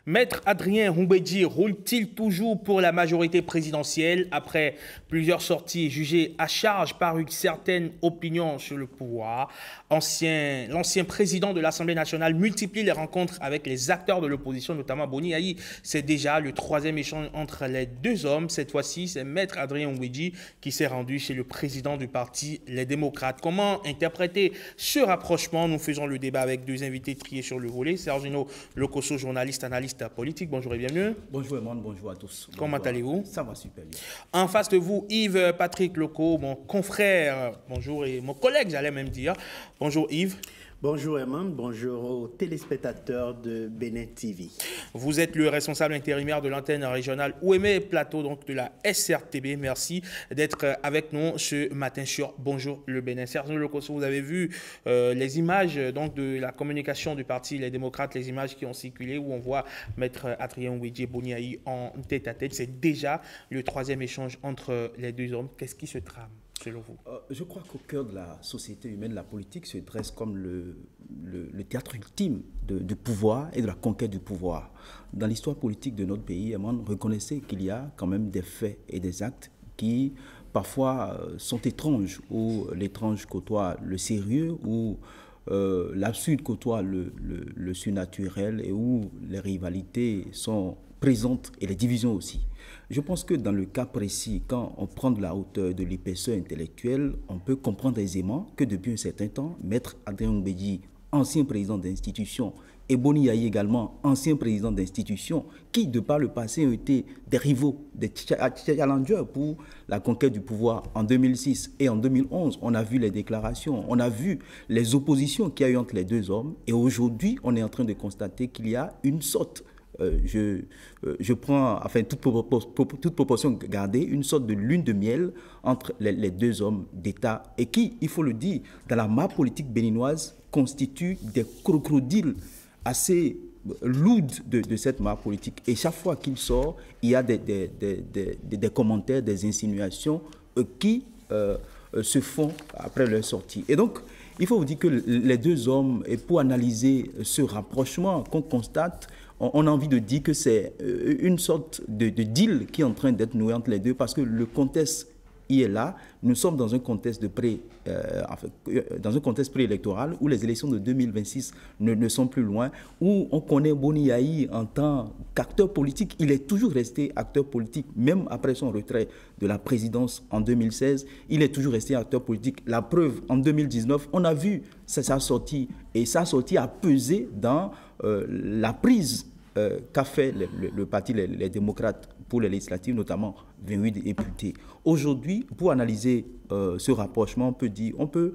Maître Adrien Goumbedji roule-t-il toujours pour la majorité présidentielle après plusieurs sorties jugées à charge par une certaine opinion sur le pouvoir? L'ancien président de l'Assemblée nationale multiplie les rencontres avec les acteurs de l'opposition, notamment Boni Yayi. C'est déjà le troisième échange entre les deux hommes. Cette fois-ci, c'est Maître Adrien Goumbedji qui s'est rendu chez le président du parti Les Démocrates. Comment interpréter ce rapprochement? Nous faisons le débat avec deux invités triés sur le volet. Sergino Lokosso, journaliste, analyste politique, bonjour et bienvenue. Bonjour Eman, bonjour à tous. Comment allez-vous? Ça va super bien. En face de vous, Yves Patrick Loko, mon confrère, bonjour, et mon collègue, j'allais même dire. Bonjour Yves. Bonjour Eman, bonjour aux téléspectateurs de Bénin TV. Vous êtes le responsable intérimaire de l'antenne régionale Ouémé Plateau, donc de la SRTB. Merci d'être avec nous ce matin sur Bonjour le Bénin. Sergio Lokosso, vous avez vu les images donc, de la communication du parti Les Démocrates, les images qui ont circulé où on voit Maître Adrien Goumbedji et Boni Yayi en tête-à-tête. C'est déjà le troisième échange entre les deux hommes. Qu'est-ce qui se trame selon vous? Je crois qu'au cœur de la société humaine, la politique se dresse comme le théâtre ultime du pouvoir et de la conquête du pouvoir. Dans l'histoire politique de notre pays, reconnaissez qu'il y a quand même des faits et des actes qui parfois sont étranges, où l'étrange côtoie le sérieux, où l'absurde côtoie le surnaturel et où les rivalités sont présentes et les divisions aussi. Je pense que dans le cas précis, quand on prend de la hauteur, de l'épaisseur intellectuelle, on peut comprendre aisément que depuis un certain temps, Maître Adrien Goumbedji, ancien président d'institution, et Boni Yayi également, ancien président d'institution, qui de par le passé ont été des rivaux, des challengers pour la conquête du pouvoir en 2006 et en 2011. On a vu les déclarations, on a vu les oppositions qu'il y a eu entre les deux hommes, et aujourd'hui, on est en train de constater qu'il y a une sorte je prends, enfin, toute proportion gardée, une sorte de lune de miel entre les deux hommes d'État et qui, il faut le dire, dans la map politique béninoise, constituent des crocodiles assez lourds de cette map politique. Et chaque fois qu'il sort, il y a des commentaires, des insinuations qui se font après leur sortie. Et donc, il faut vous dire que les deux hommes, et pour analyser ce rapprochement qu'on constate, on a envie de dire que c'est une sorte de deal qui est en train d'être noué entre les deux parce que le contexte y est là. Nous sommes dans un contexte préélectoral où les élections de 2026 ne sont plus loin, où on connaît Boni Yayi en tant qu'acteur politique. Il est toujours resté acteur politique, même après son retrait de la présidence en 2016. Il est toujours resté acteur politique. La preuve, en 2019, on a vu sa sortie, et sa sortie a pesé dans la prise qu'a fait le parti les Démocrates pour les législatives, notamment 28 députés. Aujourd'hui, pour analyser ce rapprochement, on peut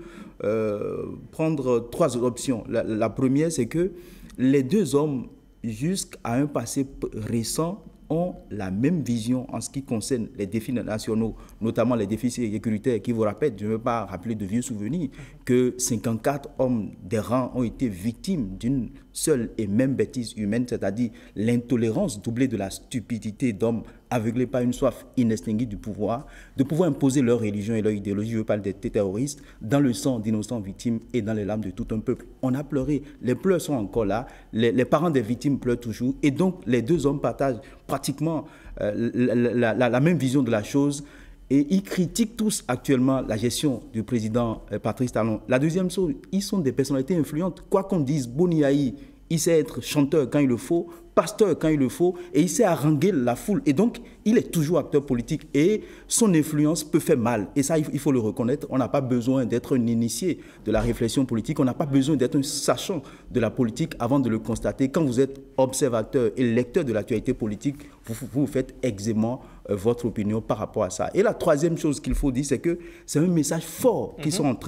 prendre trois options. La première, c'est que les deux hommes, jusqu'à un passé récent, ont la même vision en ce qui concerne les défis nationaux, notamment les défis sécuritaires, qui vous rappellent, je ne veux pas rappeler de vieux souvenirs, que 54 hommes des rangs ont été victimes d'une seule et même bêtise humaine, c'est-à-dire l'intolérance doublée de la stupidité d'hommes aveuglés par une soif inextinguible du pouvoir, de pouvoir imposer leur religion et leur idéologie, je veux parler des terroristes, dans le sang d'innocents victimes et dans les larmes de tout un peuple. On a pleuré, les pleurs sont encore là, les parents des victimes pleurent toujours, et donc les deux hommes partagent pratiquement la même vision de la chose, et ils critiquent tous actuellement la gestion du président Patrice Talon. La deuxième chose, ils sont des personnalités influentes. Quoi qu'on dise, Boni Yayi, il sait être chanteur quand il le faut, pasteur quand il le faut, et il sait haranguer la foule. Et donc, il est toujours acteur politique et son influence peut faire mal. Et ça, il faut le reconnaître. On n'a pas besoin d'être un initié de la réflexion politique. On n'a pas besoin d'être un sachant de la politique avant de le constater. Quand vous êtes observateur et lecteur de l'actualité politique, vous faites aisément votre opinion par rapport à ça. Et la troisième chose qu'il faut dire, c'est que c'est un message fort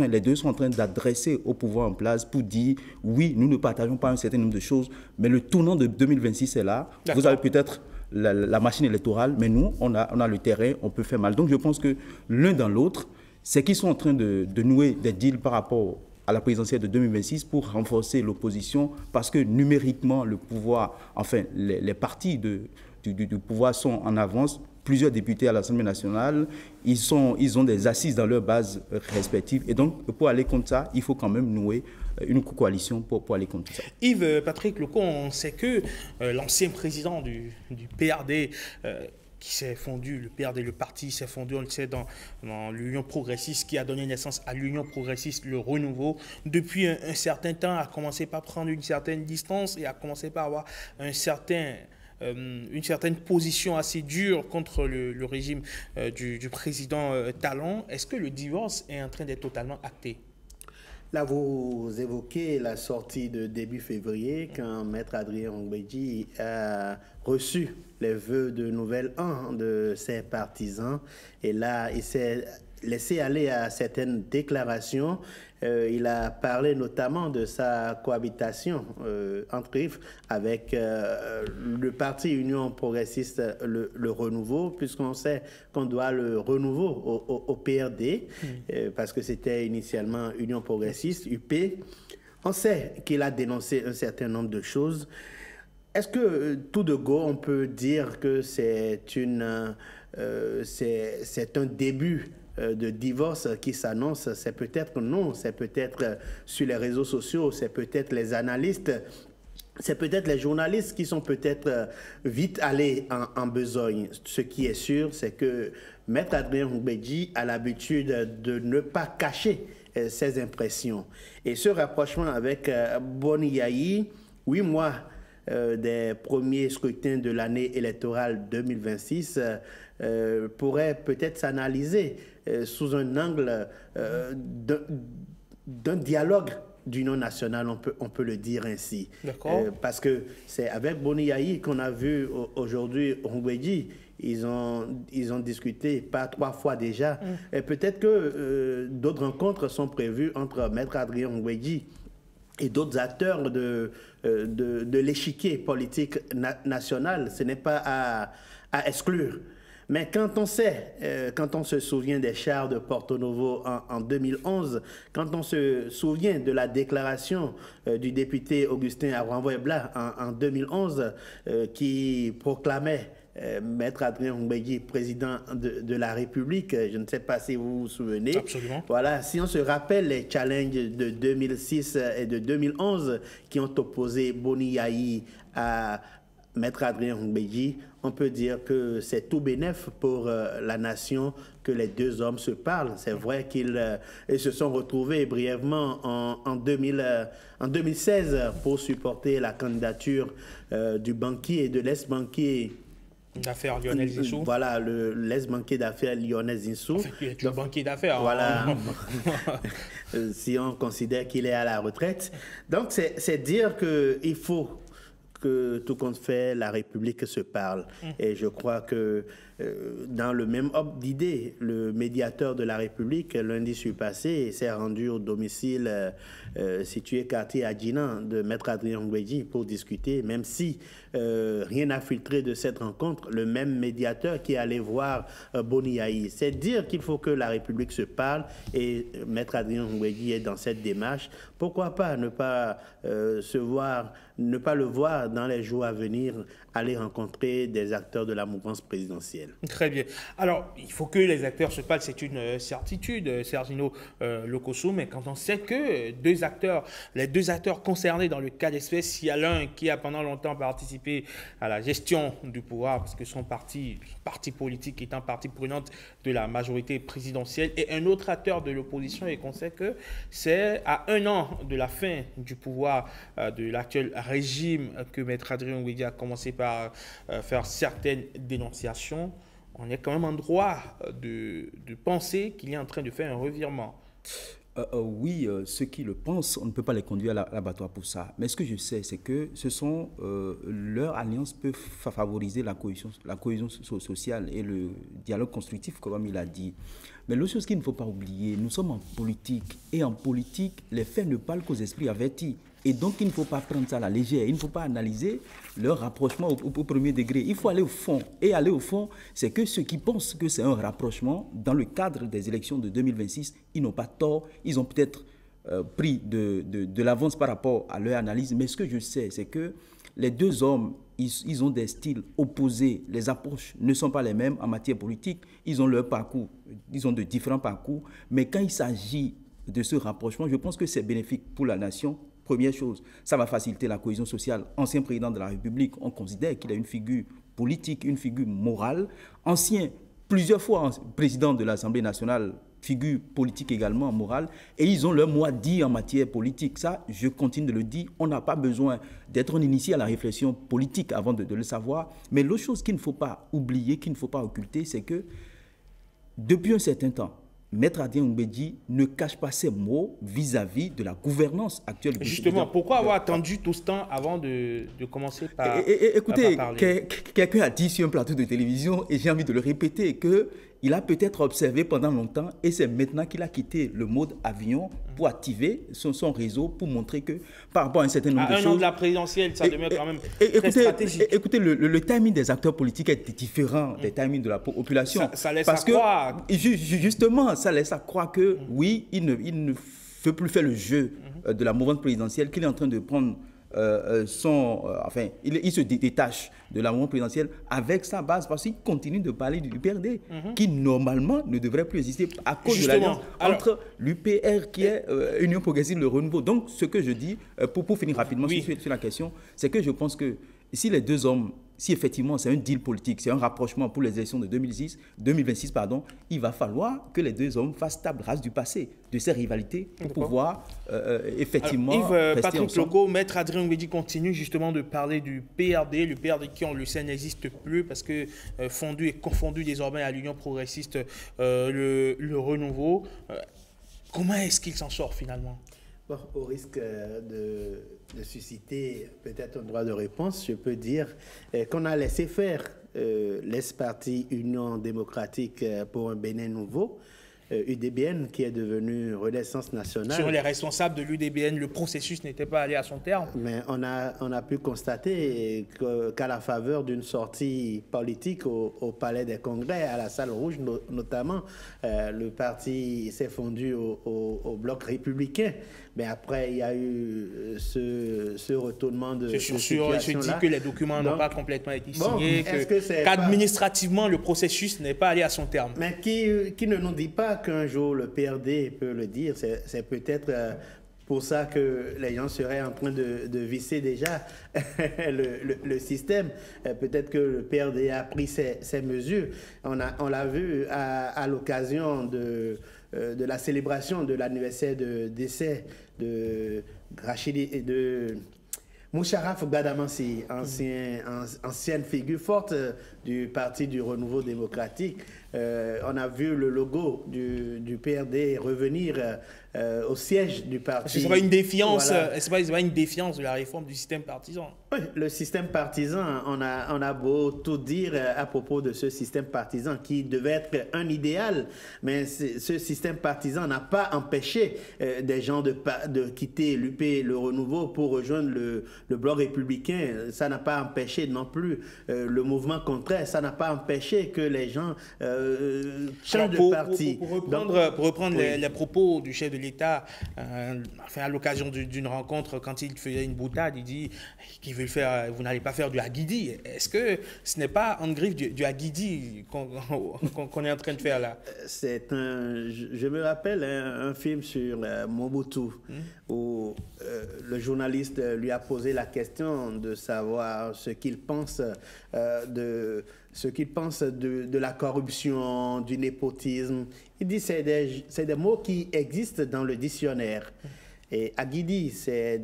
les deux sont en train d'adresser au pouvoir en place pour dire, oui, nous ne partageons pas un certain nombre de choses, mais le tournant de 2026 est là. Vous avez peut-être la machine électorale, mais nous, on a le terrain, on peut faire mal. Donc je pense que l'un dans l'autre, c'est qu'ils sont en train de nouer des deals par rapport à la présidentielle de 2026 pour renforcer l'opposition, parce que numériquement, le pouvoir, enfin, les partis du pouvoir sont en avance plusieurs députés à l'Assemblée nationale, ils ont des assises dans leurs bases respectives. Et donc, pour aller contre ça, il faut quand même nouer une coalition pour aller contre ça. Yves Patrick Lecomte, on sait que l'ancien président du PRD, qui s'est fondu, le PRD, le parti s'est fondu, on le sait, dans l'Union progressiste, qui a donné naissance à l'Union progressiste, le renouveau, depuis un certain temps, a commencé par prendre une certaine distance et a commencé par avoir une certaine position assez dure contre le régime du président Talon. Est-ce que le divorce est en train d'être totalement acté? Là, vous évoquez la sortie de début février quand Maître Adrien Humbedji a reçu les vœux de nouvel an de ses partisans. Et là, il s'est laissé aller à certaines déclarations. Il a parlé notamment de sa cohabitation entre IF avec le parti Union progressiste, le renouveau, puisqu'on sait qu'on doit le renouveau au PRD, parce que c'était initialement Union progressiste, UP. On sait qu'il a dénoncé un certain nombre de choses. Est-ce que tout de go, on peut dire que c'est un début de divorce qui s'annonce? C'est peut-être non, c'est peut-être sur les réseaux sociaux, c'est peut-être les analystes, c'est peut-être les journalistes qui sont peut-être vite allés en besogne. Ce qui est sûr, c'est que Maître Adrien Humbedji a l'habitude de ne pas cacher ses impressions. Et ce rapprochement avec Boni Yayi, 8 mois des premiers scrutins de l'année électorale 2026 pourrait peut-être s'analyser sous un angle d'un dialogue d'union nationale, on peut le dire ainsi. Parce que c'est avec Boni Yayi qu'on a vu aujourd'hui Humbedji. Ils ont discuté pas 3 fois déjà. Et peut-être que d'autres rencontres sont prévues entre Maître Adrien Humbedji et d'autres acteurs de l'échiquier politique national. Ce n'est pas à exclure. Mais quand on sait, quand on se souvient des chars de Porto Novo en 2011, quand on se souvient de la déclaration du député Augustin Aranvoebla en 2011 qui proclamait Maître Adrien Humbedji, président de la République, je ne sais pas si vous vous souvenez. Absolument. Voilà, si on se rappelle les challenges de 2006 et de 2011 qui ont opposé Boni Yayi à Maître Adrien Humbedji, on peut dire que c'est tout bénef pour la nation que les deux hommes se parlent. C'est vrai qu'ils se sont retrouvés brièvement en 2016 pour supporter la candidature du banquier et de l'ex-banquier d'affaires Lionel Zinsou. Voilà, l'ex-banquier d'affaires Lionel Zinsou. Il est un banquier d'affaires. Voilà, si on considère qu'il est à la retraite. Donc, c'est dire qu'il faut que tout compte fait, la République se parle. Et je crois que dans le même ordre d'idée, le médiateur de la République, lundi surpassé, s'est rendu au domicile situé quartier Adjinan de Maître Adrien Humbedji pour discuter, même si rien n'a filtré de cette rencontre, le même médiateur qui allait voir Boni Yayi. C'est dire qu'il faut que la République se parle et Maître Adrien Humbedji est dans cette démarche. Pourquoi pas ne pas ne pas le voir dans les jours à venir aller rencontrer des acteurs de la mouvance présidentielle. Très bien. Alors, il faut que les acteurs se parlent, c'est une certitude, Sergino Lokosso, mais quand on sait que les deux acteurs concernés dans le cas d'espèce, il y a l'un qui a pendant longtemps participé à la gestion du pouvoir, parce que son parti politique est un parti prenante de la majorité présidentielle, et un autre acteur de l'opposition, et qu'on sait que c'est à 1 an de la fin du pouvoir de l'actuel régime que Maître Adrien Humbedji a commencé par faire certaines dénonciations. On est quand même en droit de penser qu'il est en train de faire un revirement. Oui, ceux qui le pensent, on ne peut pas les conduire à l'abattoir pour ça. Mais ce que je sais, c'est que leur alliance peut favoriser la cohésion sociale et le dialogue constructif, comme il a dit. Mais l'autre chose qu'il ne faut pas oublier, nous sommes en politique. Et en politique, les faits ne parlent qu'aux esprits avertis. Et donc, il ne faut pas prendre ça à la légère. Il ne faut pas analyser leur rapprochement au premier degré. Il faut aller au fond. Et aller au fond, c'est que ceux qui pensent que c'est un rapprochement, dans le cadre des élections de 2026, ils n'ont pas tort. Ils ont peut-être pris de l'avance par rapport à leur analyse, mais ce que je sais, c'est que les deux hommes, ils ont des styles opposés, les approches ne sont pas les mêmes en matière politique, ils ont leur parcours, ils ont de différents parcours, mais quand il s'agit de ce rapprochement, je pense que c'est bénéfique pour la nation. Première chose, ça va faciliter la cohésion sociale. Ancien président de la République, on considère qu'il a une figure politique, une figure morale. Ancien, plusieurs fois président de l'Assemblée nationale, figure politique également, morale, et ils ont leur mot à dire en matière politique. Ça, je continue de le dire, on n'a pas besoin d'être initié à la réflexion politique avant de le savoir. Mais l'autre chose qu'il ne faut pas oublier, qu'il ne faut pas occulter, c'est que depuis un certain temps, Maître Adrien Goumbedji ne cache pas ses mots vis-à-vis de la gouvernance actuelle. Justement, pourquoi avoir attendu tout ce temps avant de commencer par écoutez, parler? Quelqu'un a dit sur un plateau de télévision, et j'ai envie de le répéter, qu'il a peut-être observé pendant longtemps, et c'est maintenant qu'il a quitté le mode avion pour activer son réseau, pour montrer que par rapport à un certain nombre de choses... À un an de la présidentielle, ça demeure quand même très stratégique. Écoutez, le timing des acteurs politiques est différent des timings de la population. Ça laisse à croire... Justement, ça laisse à croire que, oui, il ne veut plus faire le jeu de la mouvance présidentielle, qu'il est en train de prendre enfin, il se détache de la mouvance présidentielle avec sa base, parce qu'il continue de parler du UPRD, qui normalement ne devrait plus exister à cause de l'alliance entre l'UPR qui est Union Progressive, le Renouveau. Donc, ce que je dis, pour finir rapidement sur la question, c'est que je pense que si les deux hommes, si effectivement c'est un deal politique, c'est un rapprochement pour les élections de 2026, il va falloir que les deux hommes fassent table rase du passé, de ces rivalités, pour pouvoir effectivement... Alors, Yves, Patrick Loco, Maître Adrien Goumbedji continue justement de parler du PRD, le PRD qui, on le sait, n'existe plus parce que fondu et confondu désormais à l'Union Progressiste, le Renouveau. Comment est-ce qu'il s'en sort finalement? Bon, au risque de susciter peut-être un droit de réponse, je peux dire qu'on a laissé faire l'ex-parti Union démocratique pour un Bénin nouveau, UDBN, qui est devenu Renaissance nationale. Sur les responsables de l'UDBN, le processus n'était pas allé à son terme. Mais on a pu constater qu'à la faveur d'une sortie politique au Palais des Congrès, à la Salle Rouge notamment, le parti s'est fondu au bloc républicain. Mais après, il y a eu ce retournement de situation-là. Je dis que les documents n'ont pas complètement été signés, qu'administrativement, le processus n'est pas allé à son terme. Mais qui ne nous dit pas qu'un jour le PRD peut le dire? C'est peut-être pour ça que les gens seraient en train de visser déjà le système. Peut-être que le PRD a pris ses mesures. On l'a vu à l'occasion de la célébration de l'anniversaire de décès de Rachidi et de Moucharaf Gbadamansi, ancienne figure forte du Parti du Renouveau démocratique. On a vu le logo du PRD revenir au siège du parti. Ce n'est pas une défiance, voilà. C'est pas une défiance de la réforme du système partisan. Oui, le système partisan, on a beau tout dire à propos de ce système partisan qui devait être un idéal, mais ce système partisan n'a pas empêché des gens de quitter l'UP, le Renouveau, pour rejoindre le bloc républicain. Ça n'a pas empêché non plus le mouvement contraire. Ça n'a pas empêché que les gens changent de parti. Pour reprendre les propos du chef de l'État, à l'occasion d'une rencontre, quand il faisait une boutade, il dit qu'il veut faire, vous n'allez pas faire du Haguidi. Est-ce que ce n'est pas en griffe du Haguidi qu'on est en train de faire là? Je me rappelle un film sur Mobutu, où le journaliste lui a posé la question de savoir ce qu'il pense de la corruption, du népotisme. Il dit c'est des mots qui existent dans le dictionnaire. Et Haguidi, c'est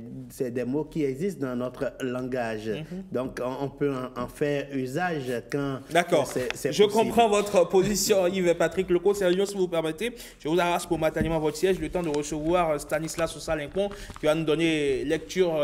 des mots qui existent dans notre langage. Donc, on peut en faire usage quand D'accord. Je comprends votre position, Yves Patrick Loco. Sérieux, si vous permettez, je vous arrache momentanément votre siège, le temps de recevoir Stanislas Ossalincon, qui va nous donner lecture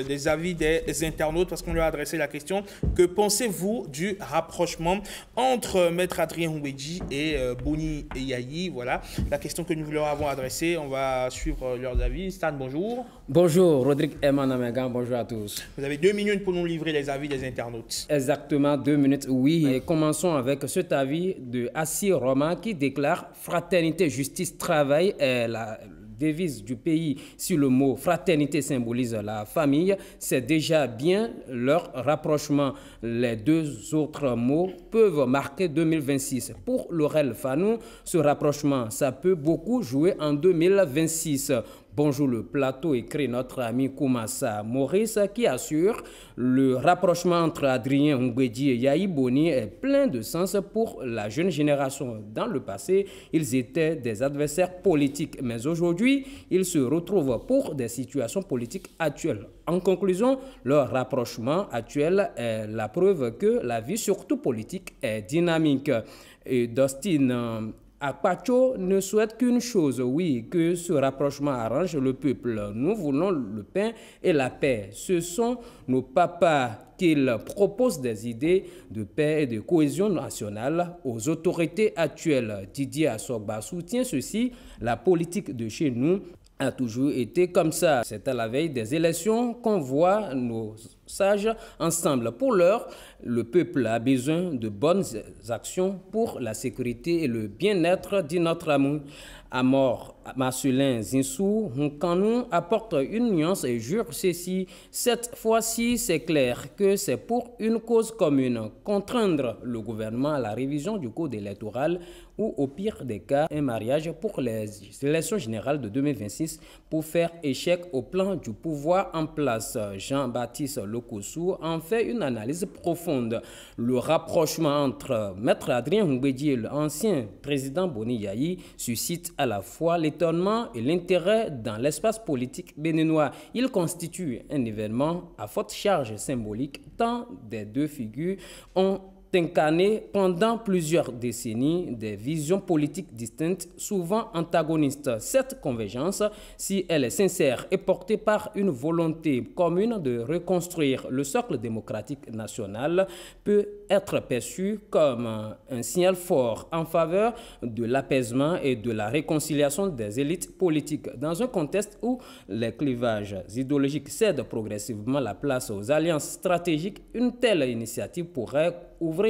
des avis des internautes, parce qu'on lui a adressé la question. Que pensez-vous du rapprochement entre Maître Adrien Goumbedji et Boni Yayi? Voilà la question que nous leur avons adressée. On va suivre leurs avis. Stan, bonjour. Bonjour, Rodrigue Eman-Amegan, bonjour à tous. Vous avez 2 minutes pour nous livrer les avis des internautes. Exactement, 2 minutes, oui. Et commençons avec cet avis de Assi Roma qui déclare « Fraternité, justice, travail est devise du pays. Si le mot fraternité symbolise la famille, c'est déjà bien leur rapprochement. Les deux autres mots peuvent marquer 2026. Pour Laurel Fanou, ce rapprochement, ça peut beaucoup jouer en 2026. Bonjour le plateau, écrit notre ami Koumassa Maurice qui assure le rapprochement entre Adrien Ngwedi et Yahi Boni est plein de sens pour la jeune génération. Dans le passé, ils étaient des adversaires politiques, mais aujourd'hui, ils se retrouvent pour des situations politiques actuelles. En conclusion, leur rapprochement actuel est la preuve que la vie, surtout politique, est dynamique. Et Dustin Akpacho ne souhaite qu'une chose, oui, que ce rapprochement arrange le peuple. Nous voulons le pain et la paix. Ce sont nos papas qu'ils proposent des idées de paix et de cohésion nationale aux autorités actuelles. Didier Assogba soutient ceci, la politique de chez nous a toujours été comme ça. C'est à la veille des élections qu'on voit nos sages ensemble. Pour l'heure, le peuple a besoin de bonnes actions pour la sécurité et le bien-être, dit notre amour. Amor Marcelin Zinsou Nkanou apporte une nuance et jure ceci. Cette fois-ci, c'est clair que c'est pour une cause commune. Contraindre le gouvernement à la révision du code électoral ou au pire des cas, un mariage pour les élections générales de 2026 pour faire échec au plan du pouvoir en place. Jean-Baptiste Lokossou en fait une analyse profonde. Le rapprochement entre Maître Adrien Ngwedi et l'ancien président Boni Yahi suscite à la fois l'étonnement et l'intérêt dans l'espace politique béninois. Il constitue un événement à forte charge symbolique tant des deux figures ont incarné pendant plusieurs décennies des visions politiques distinctes, souvent antagonistes. Cette convergence, si elle est sincère et portée par une volonté commune de reconstruire le socle démocratique national, peut être perçue comme un signal fort en faveur de l'apaisement et de la réconciliation des élites politiques. Dans un contexte où les clivages idéologiques cèdent progressivement la place aux alliances stratégiques, une telle initiative pourrait ouvrir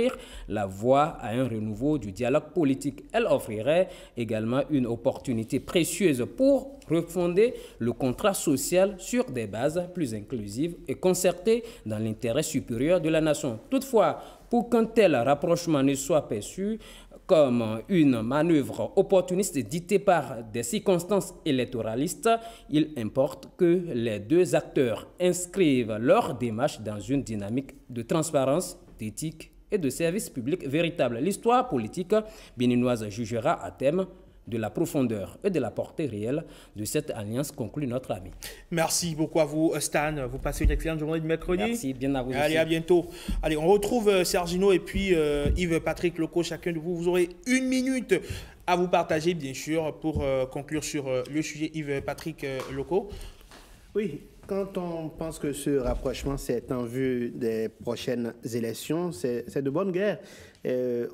la voie à un renouveau du dialogue politique. Elle offrirait également une opportunité précieuse pour refonder le contrat social sur des bases plus inclusives et concertées dans l'intérêt supérieur de la nation. Toutefois, pour qu'un tel rapprochement ne soit perçu comme une manœuvre opportuniste dictée par des circonstances électoralistes, il importe que les deux acteurs inscrivent leur démarche dans une dynamique de transparence, d'éthique et de service public véritable. L'histoire politique béninoise jugera à thème de la profondeur et de la portée réelle de cette alliance, conclut notre ami. Merci beaucoup à vous, Stan. Vous passez une excellente journée de mercredi. Merci, bien à vous. Allez, aussi. à bientôt. Allez, on retrouve Sergino et puis Yves-Patrick Loco. Chacun de vous, vous aurez 1 minute à vous partager, bien sûr, pour conclure sur le sujet. Yves-Patrick Loco. Oui. Quand on pense que ce rapprochement, c'est en vue des prochaines élections, c'est de bonne guerre.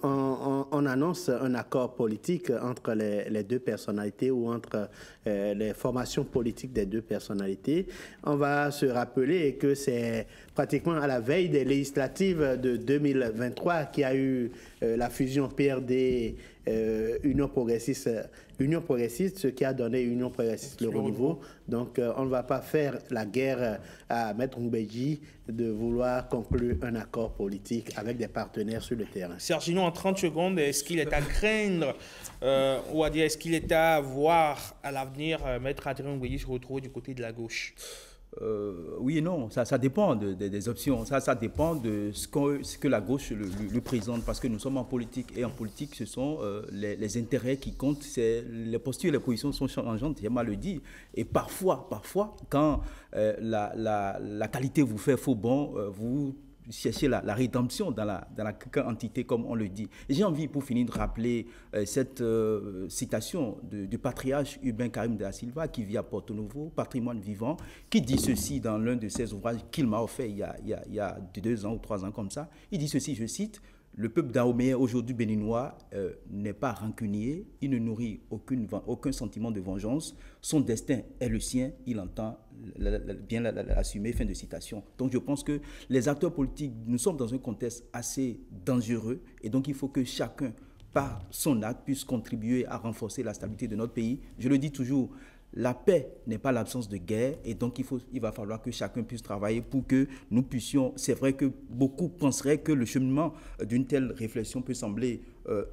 On annonce un accord politique entre les deux personnalités ou entre les formations politiques des deux personnalités. On va se rappeler que c'est pratiquement à la veille des législatives de 2023 qu'il y a eu la fusion PRD Union progressiste, ce qui a donné Union progressiste le renouveau. Donc, on ne va pas faire la guerre à Maître Ngwedi de vouloir conclure un accord politique avec des partenaires sur le terrain. Sergino, en 30 secondes, est-ce qu'il est à craindre ou à dire, est-ce qu'il est à voir à l'avenir Maître Adrien Ngwedi se retrouver du côté de la gauche? Oui et non, ça dépend des options, ça dépend de ce que la gauche le présente, parce que nous sommes en politique, et en politique, ce sont les intérêts qui comptent, les postures et les positions sont changeantes, j'ai mal le dit, et parfois, quand la qualité vous fait faux bon, vous chercher la rédemption dans la entité, comme on le dit. Et j'ai envie, pour finir, de rappeler cette citation du patriarche Urbain Karim de la Silva, qui vit à Porto Novo, Patrimoine vivant, qui dit ceci dans l'un de ses ouvrages qu'il m'a offert il y a 2 ans ou 3 ans comme ça. Il dit ceci, je cite: « Le peuple dahoméen, aujourd'hui béninois, n'est pas rancunier, il ne nourrit aucun sentiment de vengeance, son destin est le sien, il entend bien l'assumer », fin de citation. Donc je pense que les acteurs politiques, nous sommes dans un contexte assez dangereux, et donc il faut que chacun, par son acte, puisse contribuer à renforcer la stabilité de notre pays. Je le dis toujours, La paix n'est pas l'absence de guerre et donc il va falloir que chacun puisse travailler pour que nous puissions... C'est vrai que beaucoup penseraient que le cheminement d'une telle réflexion peut sembler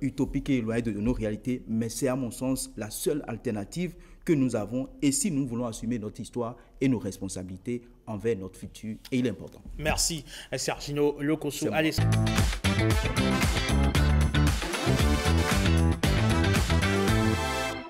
utopique et éloigné de nos réalités, mais c'est à mon sens la seule alternative que nous avons et si nous voulons assumer notre histoire et nos responsabilités envers notre futur, et il est important. Merci Sergino Lokosso. Allez.